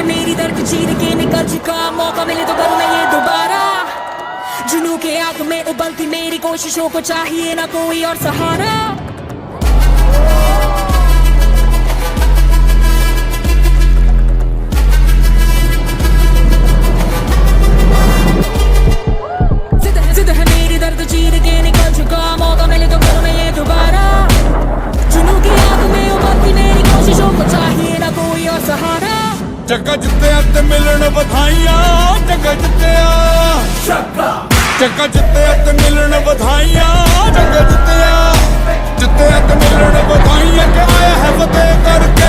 मेरी दर्द चीर के निकल चुका, मौका मिले तो करूँ मैं ये दोबारा। जुनून के आग में उबलती मेरी कोशिशों को चाहिए ना कोई और सहारा। जिद है मेरी दर्द चीर के निकल चुका, मौका मिले तो करूँ मैं ये दोबारा। जुनून की आग में उबलती मेरी कोशिशों को चाहिए ना कोई और सहारा। ਚੱਕਾ ਜਿੱਤਿਆ ਤੇ ਮਿਲਣ ਵਧਾਈਆਂ, ਚੱਕਾ ਜਿੱਤਿਆ, ਚੱਕਾ ਜਿੱਤਿਆ ਤੇ ਮਿਲਣ ਵਧਾਈਆਂ, ਚੱਕਾ ਜਿੱਤਿਆ, ਜਿੱਤਿਆ ਤੇ ਮਿਲਣ ਵਧਾਈਆਂ ਕਿ ਆਇਆ ਹੈ ਫਤਿਹ ਕਰਕੇ।